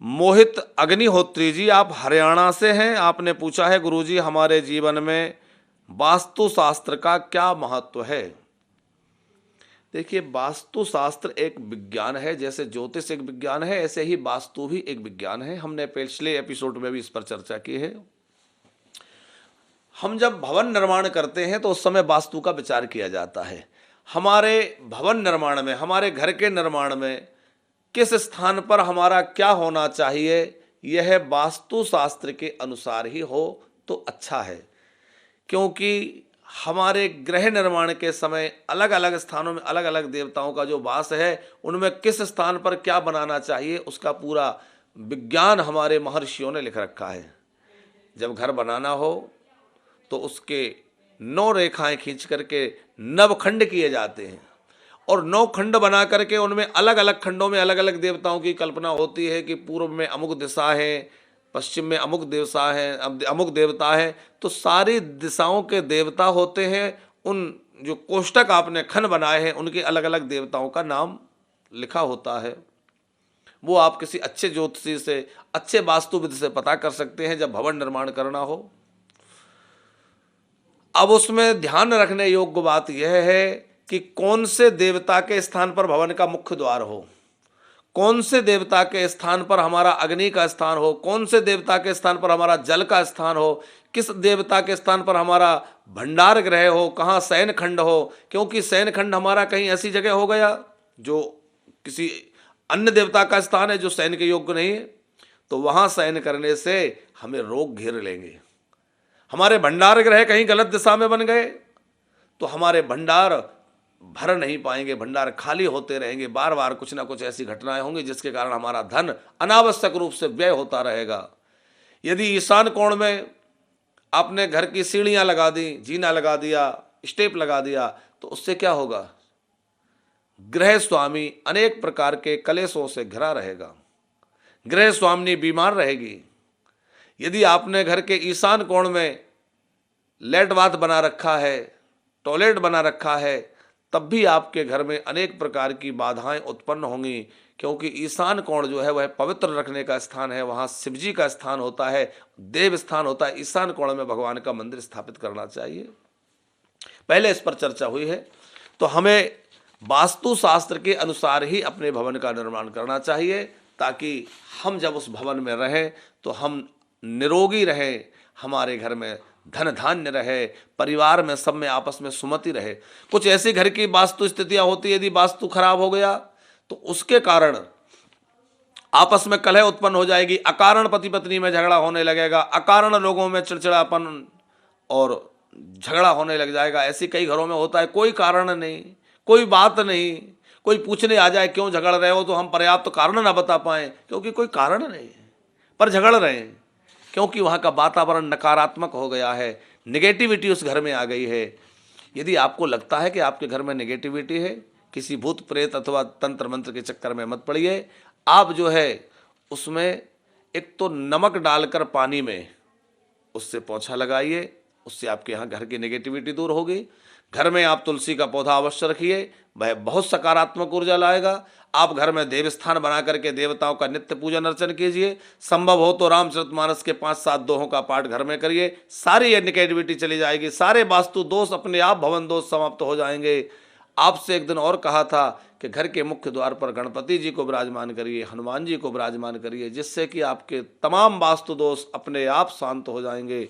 मोहित अग्निहोत्री जी, आप हरियाणा से हैं। आपने पूछा है गुरुजी हमारे जीवन में वास्तु शास्त्र का क्या महत्व है। देखिए, वास्तु शास्त्र एक विज्ञान है, जैसे ज्योतिष एक विज्ञान है, ऐसे ही वास्तु भी एक विज्ञान है। हमने पिछले एपिसोड में भी इस पर चर्चा की है। हम जब भवन निर्माण करते हैं तो उस समय वास्तु का विचार किया जाता है। हमारे भवन निर्माण में, हमारे घर के निर्माण में किस स्थान पर हमारा क्या होना चाहिए, यह वास्तु शास्त्र के अनुसार ही हो तो अच्छा है। क्योंकि हमारे गृह निर्माण के समय अलग अलग स्थानों में अलग अलग देवताओं का जो वास है, उनमें किस स्थान पर क्या बनाना चाहिए उसका पूरा विज्ञान हमारे महर्षियों ने लिख रखा है। जब घर बनाना हो तो उसके 9 रेखाएं खींच करके नवखंड किए जाते हैं, और 9 खंड बना करके उनमें अलग अलग खंडों में अलग अलग देवताओं की कल्पना होती है कि पूर्व में अमुक दिशा है, पश्चिम में अमुक दिशा है, अमुक देवता है। तो सारी दिशाओं के देवता होते हैं। उन जो कोष्टक आपने खंड बनाए हैं उनके अलग अलग देवताओं का नाम लिखा होता है। वो आप किसी अच्छे ज्योतिषी से, अच्छे वास्तुविद से पता कर सकते हैं जब भवन निर्माण करना हो। अब उसमें ध्यान रखने योग्य बात यह है कि कौन से देवता के स्थान पर भवन का मुख्य द्वार हो, कौन से देवता के स्थान पर हमारा अग्नि का स्थान हो, कौन से देवता के स्थान पर हमारा जल का स्थान हो, किस देवता के स्थान पर हमारा भंडार गृह हो, कहाँ शयन खंड हो। क्योंकि शयन खंड हमारा कहीं ऐसी जगह हो गया जो किसी अन्य देवता का स्थान है, जो शयन के योग्य नहीं है, तो वहाँ शयन करने से हमें रोग घेर लेंगे। हमारे भंडार गृह कहीं गलत दिशा में बन गए तो हमारे भंडार भर नहीं पाएंगे, भंडार खाली होते रहेंगे। बार बार कुछ ना कुछ ऐसी घटनाएं होंगी जिसके कारण हमारा धन अनावश्यक रूप से व्यय होता रहेगा। यदि ईशान कोण में आपने घर की सीढ़ियां लगा दी, जीना लगा दिया, स्टेप लगा दिया, तो उससे क्या होगा? गृह स्वामी अनेक प्रकार के कलेशों से घिरा रहेगा, गृह स्वामिनी बीमार रहेगी। यदि आपने घर के ईशान कोण में लेट बाथ बना रखा है, टॉयलेट बना रखा है, तब भी आपके घर में अनेक प्रकार की बाधाएं उत्पन्न होंगी। क्योंकि ईशान कोण जो है वह पवित्र रखने का स्थान है, वहाँ शिव जी का स्थान होता है, देव स्थान होता है। ईशान कोण में भगवान का मंदिर स्थापित करना चाहिए। पहले इस पर चर्चा हुई है। तो हमें वास्तु शास्त्र के अनुसार ही अपने भवन का निर्माण करना चाहिए, ताकि हम जब उस भवन में रहें तो हम निरोगी रहें, हमारे घर में धन धान्य रहे, परिवार में सब में आपस में सुमति रहे। कुछ ऐसी घर की वास्तु स्थितियां होती है, यदि वास्तु खराब हो गया तो उसके कारण आपस में कलह उत्पन्न हो जाएगी, अकारण पति पत्नी में झगड़ा होने लगेगा, अकारण लोगों में चिड़चिड़ापन और झगड़ा होने लग जाएगा। ऐसी कई घरों में होता है, कोई कारण नहीं, कोई बात नहीं, कोई पूछने आ जाए क्यों झगड़ रहे हो तो हम पर्याप्त कारण ना बता पाएं, क्योंकि कोई कारण नहीं पर झगड़ रहे हैं। क्योंकि वहाँ का वातावरण नकारात्मक हो गया है, नेगेटिविटी उस घर में आ गई है। यदि आपको लगता है कि आपके घर में नेगेटिविटी है, किसी भूत प्रेत अथवा तंत्र मंत्र के चक्कर में मत पड़िए। आप जो है उसमें एक तो नमक डालकर पानी में उससे पोंछा लगाइए, उससे आपके यहाँ घर की नेगेटिविटी दूर होगी। घर में आप तुलसी का पौधा अवश्य रखिए, वह बहुत सकारात्मक ऊर्जा लाएगा। आप घर में देवस्थान बना करके देवताओं का नित्य पूजन अर्चन कीजिए। संभव हो तो रामचरितमानस के 5-7 दोहों का पाठ घर में करिए, सारी ये नेगेटिविटी चली जाएगी, सारे वास्तु दोष अपने आप भवन दोष समाप्त हो जाएंगे। आपसे एक दिन और कहा था कि घर के मुख्य द्वार पर गणपति जी को विराजमान करिए, हनुमान जी को विराजमान करिए, जिससे कि आपके तमाम वास्तु दोष अपने आप शांत हो जाएंगे।